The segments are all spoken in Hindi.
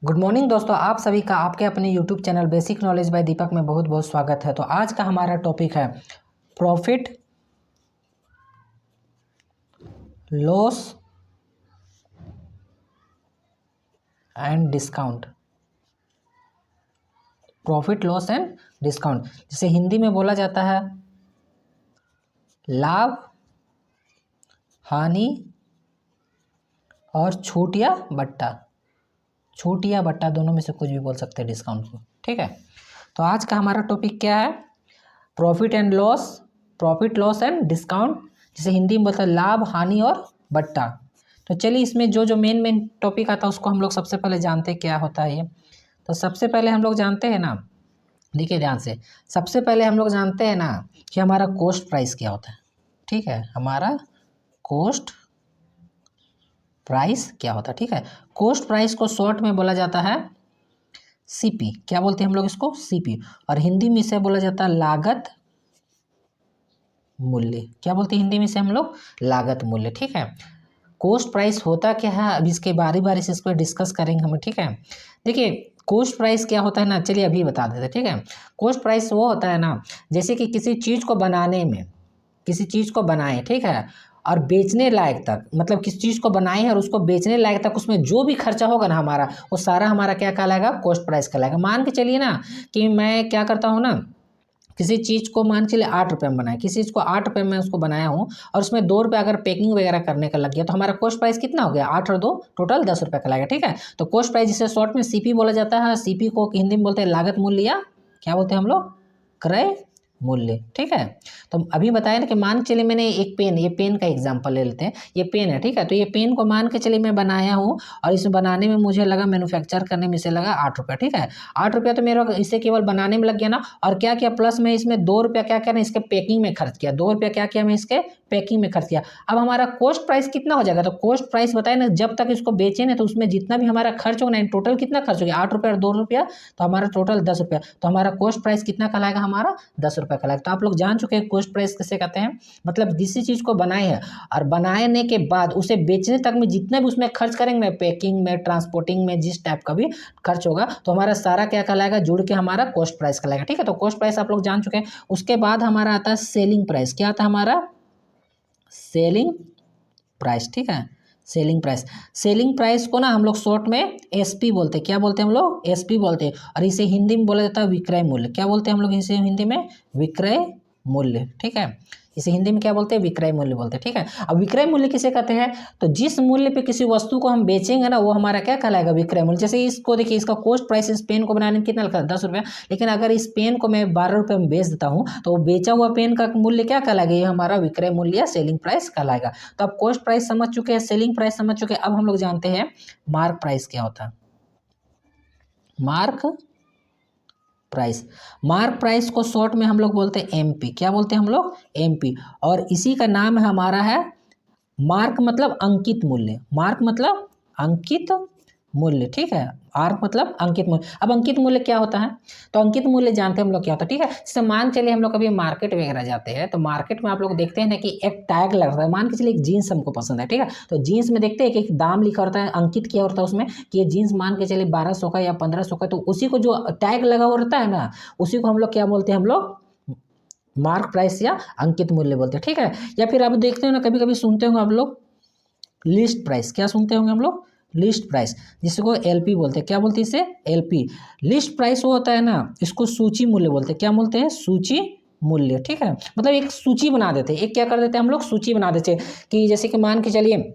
गुड मॉर्निंग दोस्तों, आप सभी का आपके अपने YouTube channel basic knowledge by Deepak में बहुत बहुत स्वागत है। तो आज का हमारा टॉपिक है profit loss and discount. Profit loss and discount, जिसे हिंदी में बोला जाता है लाभ, हानि और छूट या बट्टा। छूट या बट्टा दोनों में से कुछ भी बोल सकते हैं डिस्काउंट को, ठीक है। तो आज का हमारा टॉपिक क्या है? प्रॉफिट लॉस एंड डिस्काउंट, जिसे हिंदी में बोलते हैं लाभ, हानि और बट्टा। तो चलिए इसमें जो जो मेन टॉपिक आता है उसको हम लोग सबसे पहले जानते हैं क्या होता है ये। तो सबसे पहले हम लोग जानते हैं ना, देखिए ध्यान से, सबसे पहले हम लोग जानते हैं ना कि हमारा कॉस्ट प्राइस क्या होता है, ठीक है। हमारा कॉस्ट प्राइस क्या होता है, ठीक है। कॉस्ट प्राइस को शॉर्ट में बोला जाता है सीपी। क्या बोलते हैं हम लोग इसको? सीपी। और हिंदी में इसे बोला जाता है लागत मूल्य। क्या बोलते हैं हिंदी में इसे हम लोग? लागत मूल्य, ठीक है। कॉस्ट प्राइस होता क्या है, अब इसके बारी बारी से इसको डिस्कस करेंगे हम, ठीक है। देखिए कॉस्ट प्राइस क्या होता है ना, चलिए अभी बता देते हैं, ठीक है। कॉस्ट प्राइस वो होता है ना, जैसे कि किसी चीज़ को बनाने में, किसी चीज़ को बनाए, ठीक है, और बेचने लायक तक, मतलब किसी चीज़ को बनाए हैं और उसको बेचने लायक तक उसमें जो भी खर्चा होगा ना हमारा, वो सारा हमारा क्या कहलाएगा? कॉस्ट प्राइस कहलाएगा। मान के चलिए ना कि मैं क्या करता हूँ ना, किसी चीज़ को मान चलिए 8 रुपये में बनाया, किसी चीज़ को 8 रुपये में उसको बनाया हूँ और उसमें 2 रुपये अगर पैकिंग वगैरह करने का लग गया तो हमारा कॉस्ट प्राइस कितना हो गया? 8 और 2 टोटल 10 रुपये का लगेगा, ठीक है। तो कॉस्ट प्राइस जिसे शॉर्ट में सीपी बोला जाता है, सीपी को हिंदी में बोलते हैं लागत मूल्य, या क्या बोलते हैं हम लोग? क्रय मूल्य, ठीक है। तो अभी बताया ना कि मान के चलिए मैंने एक पेन, ये पेन का एग्जांपल ले लेते हैं, ये पेन है, ठीक है। तो ये पेन को मान के चलिए मैं बनाया हूँ और इसे बनाने में मुझे लगा, मैन्युफैक्चर करने में इसे लगा 8 रुपये, ठीक है। 8 रुपया तो मेरा इसे केवल बनाने में लग गया ना, और क्या किया प्लस में इसमें 2 रुपया क्या किया ना, इसके पैकिंग में खर्च किया। 2 रुपया क्या किया मैं इसके पैकिंग में खर्च किया। अब हमारा कॉस्ट प्राइस कितना हो जाएगा? तो कॉस्ट प्राइस बताए ना, जब तक इसको बेचे ना तो उसमें जितना भी हमारा खर्च होगा ना, टोटल कितना खर्च हो गया? 8 रुपया और 2 रुपया, तो हमारा टोटल 10 रुपया। तो हमारा कॉस्ट प्राइस कितना कहलाएगा? हमारा 10 रुपया कहलाएगा। तो आप लोग जान चुके हैं कॉस्ट प्राइस किसे कहते हैं। मतलब किसी चीज़ को बनाए हैं और बनाने के बाद उसे बेचने तक में जितना भी उसमें खर्च करेंगे ना, पैकिंग में, ट्रांसपोर्टिंग में, जिस टाइप का भी खर्च होगा, तो हमारा सारा क्या कहलाएगा? जुड़ के हमारा कॉस्ट प्राइस कहलाएगा, ठीक है। तो कॉस्ट प्राइस आप लोग जान चुके हैं। उसके बाद हमारा आता है सेलिंग प्राइस। क्या आता है हमारा? सेलिंग प्राइस, ठीक है। सेलिंग प्राइस, सेलिंग प्राइस को ना हम लोग शॉर्ट में एसपी बोलते हैं। क्या बोलते हैं हम लोग? एसपी बोलते हैं। और इसे हिंदी में बोला जाता है विक्रय मूल्य। क्या बोलते हैं हम लोग इसे हिंदी में? विक्रय मूल्य, ठीक है। इसे हिंदी में क्या बोलते हैं? विक्रय मूल्य बोलते हैं, ठीक है। अब विक्रय मूल्य किसे कहते हैं? तो जिस मूल्य पे किसी वस्तु को हम बेचेंगे ना, वो हमारा क्या कहलाएगा? विक्रय मूल्य। जैसे इसको देखिए, इसका कॉस्ट प्राइस इस पेन को बनाने में कितना लगता है? 10 रुपया। लेकिन अगर इस पेन को मैं 12 रुपये में बेच देता हूँ तो बेचा हुआ पेन का मूल्य क्या कहलाएगा? ये हमारा विक्रय मूल्य या सेलिंग प्राइस कहलाएगा। तो अब कॉस्ट प्राइस समझ चुके हैं, सेलिंग प्राइस समझ चुके हैं। अब हम लोग जानते हैं मार्क प्राइस क्या होता है। मार्क प्राइस, मार्क प्राइस को शॉर्ट में हम लोग बोलते हैं एमपी। क्या बोलते हैं हम लोग? एमपी। और इसी का नाम है हमारा है मार्क, मतलब अंकित मूल्य। मार्क मतलब अंकित मूल्य, ठीक है। मार्क मतलब अंकित मूल्य। अब अंकित मूल्य क्या होता है? तो अंकित मूल्य जानते हैं हम लोग क्या होता है, ठीक है। जैसे मान चलिए हम लोग कभी मार्केट वगैरह जाते हैं तो मार्केट में आप लोग देखते हैं ना कि एक टैग लगता है। मान के चलिए एक जीन्स हमको पसंद है, ठीक है। तो जीन्स में देखते हैं कि एक दाम लिखा होता है, अंकित किया होता है उसमें कि ये जीन्स मान के चलिए 1200 का या 1500 का। तो उसी को जो टैग लगा हुआ रहता है ना, उसी को हम लोग क्या बोलते हैं? हम लोग मार्क प्राइस या अंकित मूल्य बोलते हैं, ठीक है। या फिर आप देखते हो ना, कभी कभी सुनते होंगे आप लोग लिस्ट प्राइस। क्या सुनते होंगे हम लोग? लिस्ट प्राइस, जिसको एलपी बोलते हैं। क्या बोलते हैं इसे? एलपी। लिस्ट प्राइस वो होता है ना, इसको सूची मूल्य बोलते हैं। क्या बोलते हैं? सूची मूल्य, ठीक है। मतलब एक सूची बना देते हैं, एक क्या कर देते हैं हम लोग? सूची बना देते हैं कि जैसे कि मान के चलिए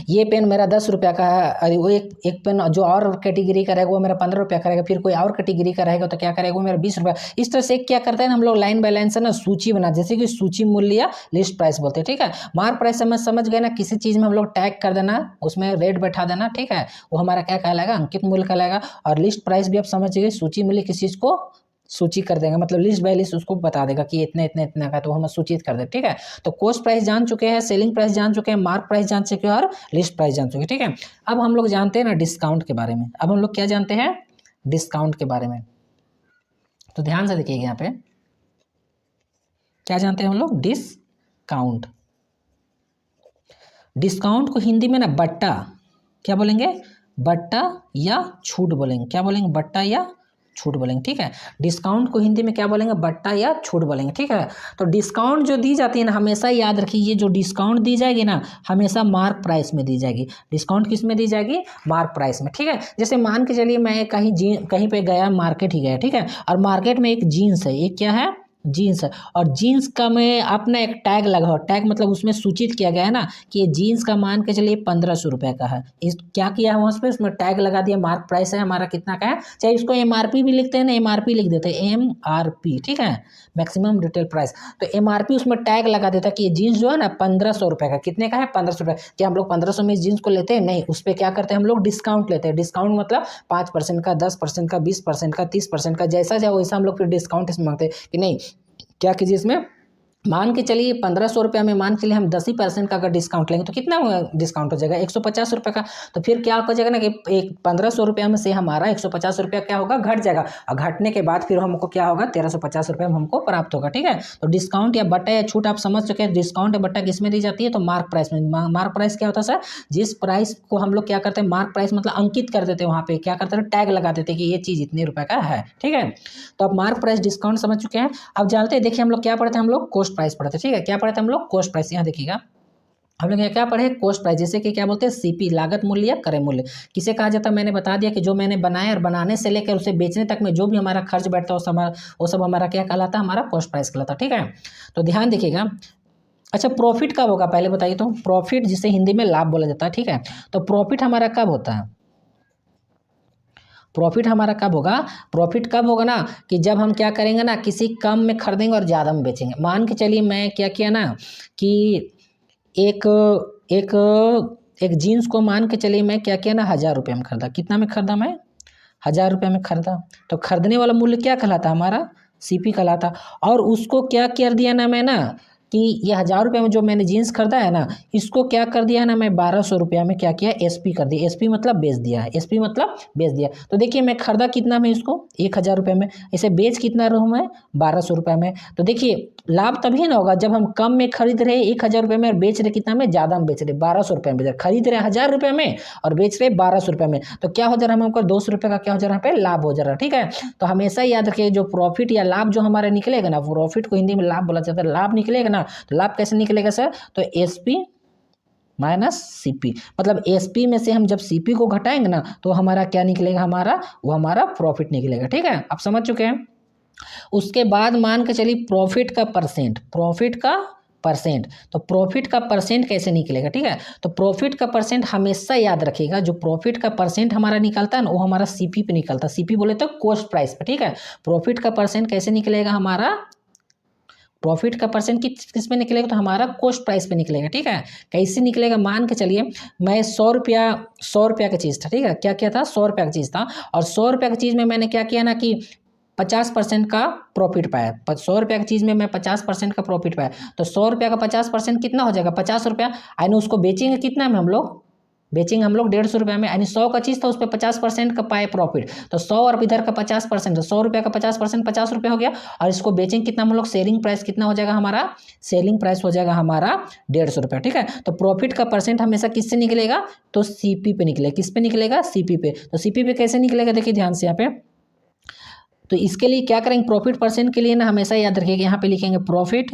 ये पेन मेरा 10 रुपया का है, अरे वो एक पेन जो और कैटेगरी का रहेगा वो मेरा 15 रुपया का रहेगा, फिर कोई और कैटेगरी का रहेगा तो क्या करेगा? वो मेरा 20 रुपया। इस तरह से क्या करते हैं हम लोग? लाइन बाय लाइन से ना सूची बना, जैसे कि सूची मूल्य या लिस्ट प्राइस बोलते हैं, ठीक है। मार्क प्राइस समझ गए ना, किसी चीज़ में हम लोग टैग कर देना, उसमें रेट बैठा देना, ठीक है, वो हमारा क्या कहलाएगा? अंकित मूल्य कहलाएगा। और लिस्ट प्राइस भी आप समझ गए, सूची मूल्य किसी चीज़ को सूची कर देंगे, मतलब लिस्ट बाय लिस्ट उसको बता देगा कि इतने इतने इतना का, तो हम सूचित कर दे, ठीक है। तो कॉस्ट प्राइस जान चुके हैं, सेलिंग प्राइस जान चुके हैं, मार्क प्राइस जान चुके हैं और लिस्ट प्राइस जान चुके हैं, ठीक है। अब हम लोग जानते हैं ना डिस्काउंट के बारे में। अब हम लोग क्या जानते हैं? डिस्काउंट के बारे में। तो ध्यान से देखिएगा यहाँ पे क्या जानते हैं हम लोग? डिस्काउंट। डिस्काउंट को हिंदी में ना बट्टा, क्या बोलेंगे? बट्टा या छूट बोलेंगे। क्या बोलेंगे? बट्टा या छूट बोलेंगे, ठीक है। डिस्काउंट को हिंदी में क्या बोलेंगे? बट्टा या छूट बोलेंगे, ठीक है। तो डिस्काउंट जो दी जाती है ना, हमेशा याद रखिए, ये जो डिस्काउंट दी जाएगी ना, हमेशा मार्क प्राइस में दी जाएगी। डिस्काउंट किस में दी जाएगी? मार्क प्राइस में, ठीक है। जैसे मान के चलिए मैं कहीं पे गया, मार्केट ही गया, ठीक है, और मार्केट में एक जीन्स है, एक क्या है? जीन्स है, और जीन्स का मैं अपना एक टैग लगा, टैग मतलब उसमें सूचित किया गया है ना कि ये जीन्स का मान के चलिए 1500 रुपये का है। इस क्या किया है वहाँ पे? उसमें टैग लगा दिया, मार्क प्राइस है हमारा कितना का है, चाहे इसको MRP भी लिखते हैं ना, MRP लिख देते हैं, MRP, ठीक है, मैक्सिमम रिटेल प्राइस। तो MRP उसमें टैग लगा देता है कि ये जीन्स जो है ना 1500 रुपये का। कितने का है? 1500 रुपये। क्या हम लोग 1500 में इस जीन्स को लेते हैं? नहीं, उस पर क्या करते हैं हम लोग? डिस्काउंट लेते हैं। डिस्काउंट मतलब 5% का, 10% का, 20% का, 30% का, जैसा जाए वैसा हम लोग फिर डिस्काउंट इसमें मांगते हैं कि नहीं, क्या कीजिए इसमें, मान के चलिए 1500 रुपये में, मान के चलिए हम 10% का अगर डिस्काउंट लेंगे तो कितना डिस्काउंट हो जाएगा? 150 रुपये का। तो फिर क्या हो जाएगा ना कि एक 1500 रुपये में से हमारा 150 रुपया क्या होगा? घट जाएगा, और घटने के बाद फिर हमको क्या होगा? 1350 रुपये में हमको प्राप्त होगा, ठीक है। तो डिस्काउंट या बट्टा या छूट आप समझ चुके हैं। डिस्काउंट या बट्टा किस में दी जाती है? तो मार्क प्राइस में। मार्क प्राइस क्या होता है सर? जिस प्राइस को हम लोग क्या करते हैं? मार्क प्राइस मतलब अंकित कर देते हैं, वहाँ पे क्या करते हैं? टैग लगा देते हैं कि ये चीज़ इतने रुपये का है, ठीक है। तो अब मार्क प्राइस, डिस्काउंट समझ चुके हैं। अब जानते हैं, देखिए हम लोग क्या पढ़ते हैं? हम लोग कॉस्ट प्राइस पढ़ते हैं, ठीक है। क्या पढ़ते हैं हम लोग? Cost price. यहाँ देखिएगा, हम लोग यहाँ क्या पढ़े? कॉस्ट प्राइस, जैसे कि क्या बोलते हैं? CP, लागत मूल्य या क्रय मूल्य। किसे कहा जाता है? मैंने बता दिया कि जो मैंने बनाया और बनाने से लेकर उसे बेचने तक में जो भी हमारा खर्च बैठता है वो सब हमारा क्या कहलाता है? हमारा कॉस्ट प्राइस कहलाता है, ठीक है। तो ध्यान देखिएगा। अच्छा, प्रॉफिट कब होगा पहले बताइए तो? प्रॉफिट जिसे हिंदी में लाभ बोला जाता है, ठीक है। तो प्रॉफिट हमारा कब होता है? प्रॉफिट हमारा कब होगा? प्रॉफिट कब होगा ना कि जब हम क्या करेंगे ना, किसी कम में खरीदेंगे और ज़्यादा में बेचेंगे। मान के चलिए मैं क्या किया ना कि एक एक एक जीन्स को मान के चलिए मैं क्या किया ना, 1000 रुपये में खरीदा। कितना में खरीदा मैं? 1000 रुपये में खरीदा। तो खरीदने वाला मूल्य क्या कहलाता? हमारा CP कहलाता। और उसको क्या कर दिया ना मैं ना कि ये 1000 रुपये में जो मैंने जीन्स खरीदा है ना, इसको क्या कर दिया ना मैं, 1200 रुपया में क्या किया? SP कर दिया। SP मतलब बेच दिया है, SP मतलब बेच दिया। तो देखिए मैं खरीदा कितना में इसको? 1000 रुपये में। इसे बेच कितना रहूँ मैं? 1200 रुपये में। तो देखिए लाभ तभी ना होगा जब हम कम में खरीद रहे 1000 रुपये में और बेच रहे कितना में? ज़्यादा में बेच रहे, 1200 रुपये में बेच रहे। खरीद रहे 1000 रुपये में और बेच रहे 1200 रुपये में। तो क्या हो जा रहा है? हमको 200 रुपये का क्या हो जा रहा है? यहाँ पे लाभ हो जा रहा है, ठीक है। तो हमेशा याद रखिए, जो प्रॉफिट या लाभ जो हमारे निकलेगा ना, प्रॉफिट को हिंदी में लाभ बोला जाता है। लाभ निकलेगा ना, तो लाभ कैसे निकलेगा सर? तो SP माइनस CP, मतलब SP में से हम जब CP को घटाएंगे ना तो हमारा क्या निकलेगा? वो हमारा प्रॉफिट निकलेगा, ठीक है। आप समझ चुके हैं। उसके बाद मान के चलिए प्रॉफिट का परसेंट, तो प्रॉफिट का परसेंट कैसे निकलेगा? ठीक है, तो प्रॉफिट का परसेंट हमेशा याद रखिएगा, जो प्रॉफिट का परसेंट हमारा निकलता है ना, वो हमारा CP पे निकलता है। CP बोले तो कॉस्ट प्राइस पे, ठीक है। प्रॉफिट का परसेंट कैसे निकलेगा? हमारा प्रॉफिट का परसेंट किस पे निकलेगा? तो हमारा कॉस्ट प्राइस पे निकलेगा, ठीक है। कैसे निकलेगा? मान के चलिए मैं 100 रुपया का चीज़ था, ठीक है। क्या क्या था? 100 रुपया का चीज़ था, और 100 रुपया की चीज़ में मैंने क्या किया ना कि 50% का प्रॉफिट पाया। 100 रुपया की चीज़ में मैं 50% का प्रॉफिट पाया, तो 100 रुपया का 50% कितना हो जाएगा? 50 रुपया। यानी उसको बेचेंगे कितना में? हम लोग बेचेंगे 150 रुपये में। यानी 100 का चीज़ था, उस पर 50% का पाए प्रॉफिट, तो 100 और इधर का 50%, तो 100 रुपये का 50% 50 रुपये हो गया। और इसको बेचेंगे कितना हम लोग? सेलिंग प्राइस कितना हो जाएगा हमारा? सेलिंग प्राइस हो जाएगा हमारा 150 रुपये, ठीक है। तो प्रॉफिट का परसेंट हमेशा किससे निकलेगा? तो CP पे निकलेगा। किस पे निकलेगा? CP पे। तो CP पे कैसे निकलेगा? देखिए ध्यान से यहाँ पे। तो इसके लिए क्या करेंगे? प्रॉफिट परसेंट के लिए ना हमेशा याद रखिएगा, यहाँ पे लिखेंगे प्रॉफिट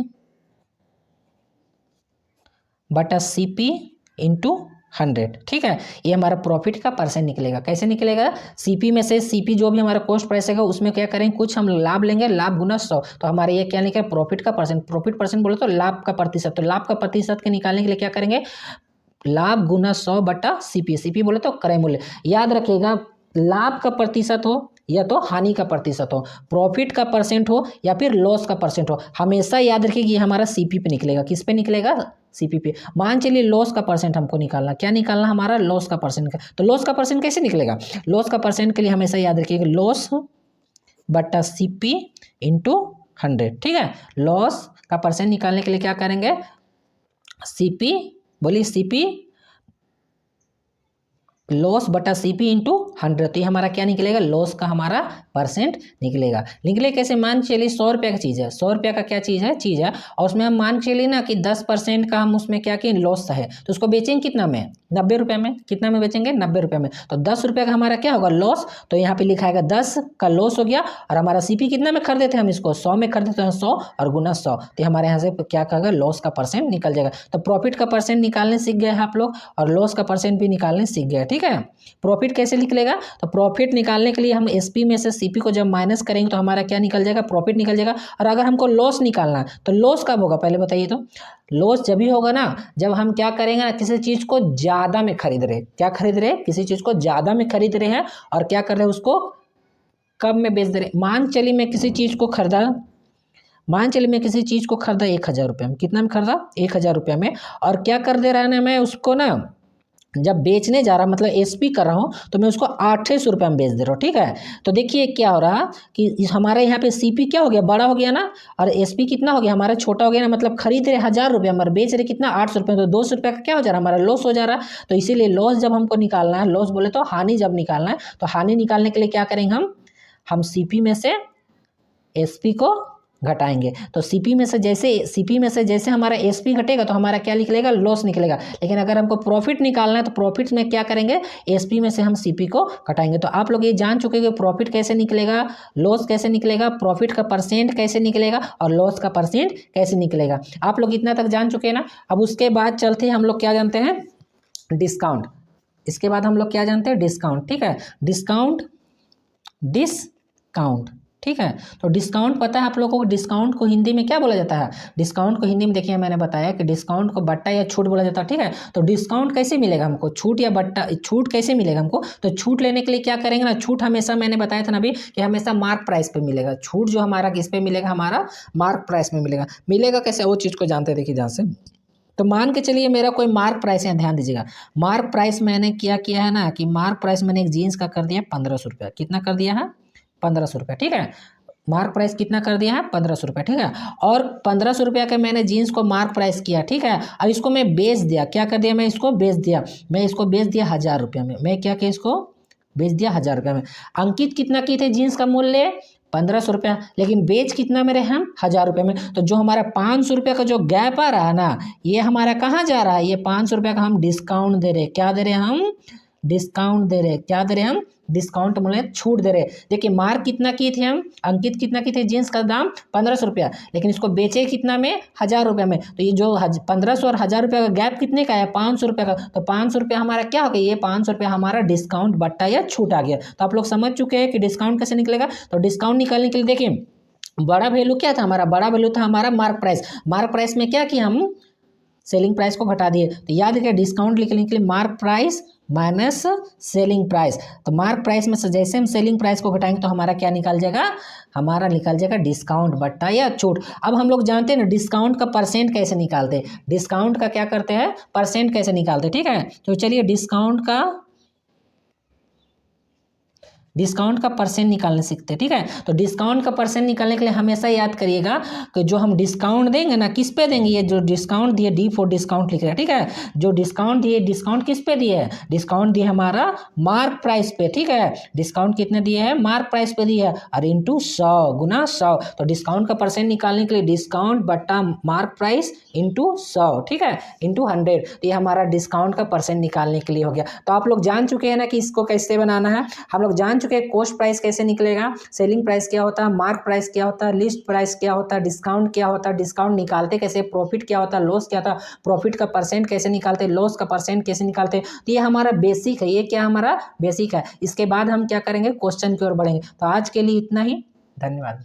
बटा CP इंटू 100, ठीक है। ये हमारा प्रॉफिट का परसेंट निकलेगा। कैसे निकलेगा? CP में से CP जो भी हमारा कॉस्ट प्राइस है उसमें क्या करेंगे? कुछ हम लाभ लेंगे, लाभ गुना 100, तो हमारे ये क्या निकलेगा? प्रॉफिट का परसेंट। प्रॉफिट परसेंट बोले तो लाभ का प्रतिशत, तो लाभ का प्रतिशत के निकालने के लिए क्या करेंगे? लाभ गुना 100 बटा CP। CP बोले तो क्रय मूल्य। याद रखिएगा, लाभ का प्रतिशत हो या तो हानि का प्रतिशत हो, प्रॉफिट का परसेंट हो या फिर लॉस का परसेंट हो, हमेशा याद रखिए कि हमारा CP पे निकलेगा। किस पे निकलेगा? CP पे। मान चलिए लॉस का परसेंट हमको निकालना, क्या निकालना? हमारा लॉस का परसेंट। तो लॉस का परसेंट कैसे निकलेगा? लॉस का परसेंट के लिए हमेशा याद रखिएगा लॉस बटा CP इंटू 100, ठीक है। लॉस का परसेंट निकालने के लिए क्या करेंगे? CP, बोलिए CP, लॉस बटा CP इंटू 100, तो ये हमारा क्या निकलेगा, लॉस का हमारा परसेंट निकलेगा। निकले कैसे, मान के चलिए 100 रुपये का चीज़ है, 100 रुपये का क्या चीज़ है, और उसमें हम मान के चलिए ना कि 10% का हम उसमें क्या किए, लॉस है, तो उसको बेचेंगे कितना में, 90 रुपये में। कितना में बेचेंगे, 90 रुपये में। तो 10 रुपये का हमारा क्या होगा, लॉस, तो यहाँ पे लिखा है 10 का लॉस हो गया। और हमारा सीपी कितना में खरीदे थे हम इसको, 100 में खरीदे थे, 100 और गुना 100, तो हमारे यहाँ से क्या कहेगा, लॉस का परसेंट निकल जाएगा। तो प्रॉफिट का परसेंट निकालने सीख गए हैं आप लोग, और लॉस का परसेंट भी निकालने सीख गए, ठीक है। प्रॉफिट कैसे निकलेगा, तो प्रॉफिट निकालने के लिए हम एसपी में से सीपी को जब माइनस करेंगे तो हमारा क्या निकल जाएगा, प्रॉफिट निकल जाएगा। और अगर हमको लॉस निकालना है तो लॉस कब होगा, पहले बताइए। तो लॉस जब ही होगा ना जब हम क्या करेंगे ना, किसी चीज़ को ज़्यादा में खरीद रहे, क्या खरीद रहे, किसी चीज़ को ज़्यादा में खरीद रहे हैं, और क्या कर रहे हैं, उसको कम में बेच दे रहे। मान चलिए मैं किसी चीज़ को खरीदा, 1000 रुपये में, कितना में खरीदा, 1000 रुपये में, और क्या कर दे रहा है ना, मैं उसको ना जब बेचने जा रहा, मतलब एसपी कर रहा हूँ, तो मैं उसको 800 रुपये में बेच दे रहा हूँ, ठीक है। तो देखिए क्या हो रहा कि हमारे यहाँ पे सीपी क्या हो गया, बड़ा हो गया ना, और एसपी कितना हो गया, हमारा छोटा हो गया ना, मतलब खरीद रहे 1000 रुपये, हमारे बेच रहे कितना, 800 रुपये, तो 200 रुपये का क्या हो जा रहा है, हमारा लॉस हो जा रहा है। तो इसीलिए लॉस जब हमको निकालना है, लॉस बोले तो हानि जब निकालना है, तो हानि निकालने के लिए क्या करेंगे हम सीपी में से एसपी को घटाएंगे। तो सीपी में से जैसे हमारा एसपी घटेगा तो हमारा क्या निकलेगा, लॉस निकलेगा। लेकिन अगर हमको प्रॉफिट निकालना है तो प्रॉफिट में क्या करेंगे, एसपी में से हम सीपी को घटाएंगे। तो आप लोग ये जान चुके हैं कि प्रॉफिट कैसे निकलेगा, लॉस कैसे निकलेगा, प्रॉफिट का परसेंट कैसे निकलेगा, और लॉस का परसेंट कैसे निकलेगा। आप लोग इतना तक जान चुके हैं ना। अब उसके बाद चलते हैं हम लोग क्या जानते हैं, डिस्काउंट। इसके बाद हम लोग क्या जानते हैं, डिस्काउंट, ठीक है। डिस्काउंट, ठीक है। तो डिस्काउंट पता है आप लोगों को, डिस्काउंट को हिंदी में क्या बोला जाता है, डिस्काउंट को हिंदी में देखिए मैंने बताया कि डिस्काउंट को बट्टा या छूट बोला जाता है, ठीक है। तो डिस्काउंट कैसे मिलेगा हमको, छूट या बट्टा, छूट कैसे मिलेगा हमको, तो छूट लेने के लिए क्या करेंगे ना, छूट हमेशा मैंने बताया था ना अभी कि हमेशा मार्क प्राइस पे मिलेगा। छूट जो हमारा किस पे मिलेगा, हमारा मार्क प्राइस में मिलेगा। मिलेगा कैसे, वो चीज़ को जानते हैं, देखिए ध्यान से। तो मान के चलिए मेरा कोई मार्क प्राइस है, ध्यान दीजिएगा। मार्क प्राइस मैंने क्या किया है ना कि मार्क प्राइस मैंने एक जीन्स का कर दिया 1500 रुपया। कितना कर दिया है, 1500 रुपया, ठीक है। मार्क प्राइस कितना कर दिया है, 1500 रुपया, ठीक है। और 1500 रुपया का मैंने जीन्स को मार्क प्राइस किया, ठीक है। अब इसको मैं बेच दिया, क्या कर दिया, मैं इसको बेच दिया, 1000 रुपया में। मैं क्या किया, इसको बेच दिया 1000 रुपया में। अंकित कितना की थे जीन्स का मूल्य, 1500 रुपया, लेकिन बेच कितना में रहे हम, 1000 रुपये में। तो जो हमारा 500 रुपये का जो गैप आ रहा है ना, ये हमारा कहाँ जा रहा है, ये 500 रुपये का हम डिस्काउंट दे रहे। क्या दे रहे हम, डिस्काउंट दे रहे। क्या दे रहे हम, डिस्काउंट मतलब छूट दे रहे। देखिए मार्क कितना किए थे हम, अंकित कितना किए थे, जीन्स का दाम 1500 रुपया, लेकिन इसको बेचे कितना में, 1000 रुपये में। तो ये जो 1500 और 1000 रुपये का गैप कितने का है, 500 रुपये का। तो 500 रुपया हमारा क्या हो गया, ये 500 रुपया हमारा डिस्काउंट बट्टा या छूट आ गया। तो आप लोग समझ चुके हैं कि डिस्काउंट कैसे निकलेगा। तो डिस्काउंट निकालने के लिए देखिए बड़ा वैल्यू क्या था हमारा, बड़ा वैल्यू था हमारा मार्क प्राइस। मार्क प्राइस में क्या किया हम, सेलिंग प्राइस को घटा दिए। तो याद रखिए डिस्काउंट लिखने के लिए mark price minus selling price. तो मार्क प्राइस में से जैसे हम सेलिंग प्राइस को घटाएंगे तो हमारा क्या निकल जाएगा, हमारा निकल जाएगा डिस्काउंट बट्टा या छूट। अब हम लोग जानते हैं ना डिस्काउंट का परसेंट कैसे निकालते हैं, डिस्काउंट का क्या करते हैं, परसेंट कैसे निकालते हैं, ठीक है। तो चलिए डिस्काउंट का परसेंट निकालने सीखते हैं, ठीक है। तो डिस्काउंट का परसेंट निकालने के लिए हमेशा याद करिएगा कि जो हम डिस्काउंट देंगे ना, किस पे देंगे, ये जो डिस्काउंट दिए डी फॉर डिस्काउंट लिख रहे हैं, ठीक है। जो डिस्काउंट दिए, डिस्काउंट किस पे दिए है, डिस्काउंट दिए हमारा मार्क प्राइस पे, ठीक है। डिस्काउंट कितने दिए हैं, मार्क प्राइस पे दिए है, और इंटू 100 गुना 100। तो डिस्काउंट का परसेंट निकालने के लिए डिस्काउंट बट्टा मार्क प्राइस इंटू 100, ठीक है, इंटू 100। तो ये हमारा डिस्काउंट का परसेंट निकालने के लिए हो गया। तो आप लोग जान चुके हैं ना कि इसको कैसे बनाना है। हम लोग जान चुके हैं कॉस्ट प्राइस कैसे निकलेगा, सेलिंग प्राइस क्या होता है, मार्क प्राइस क्या होता है, लिस्ट प्राइस क्या होता है, डिस्काउंट क्या होता है, डिस्काउंट निकालते कैसे, प्रॉफिट क्या होता है, लॉस क्या था, प्रॉफिट का परसेंट कैसे निकालते, लॉस का परसेंट कैसे निकालते। तो ये हमारा बेसिक है, ये क्या हमारा बेसिक है। इसके बाद हम क्या करेंगे, क्वेश्चन की ओर बढ़ेंगे। तो आज के लिए इतना ही, धन्यवाद।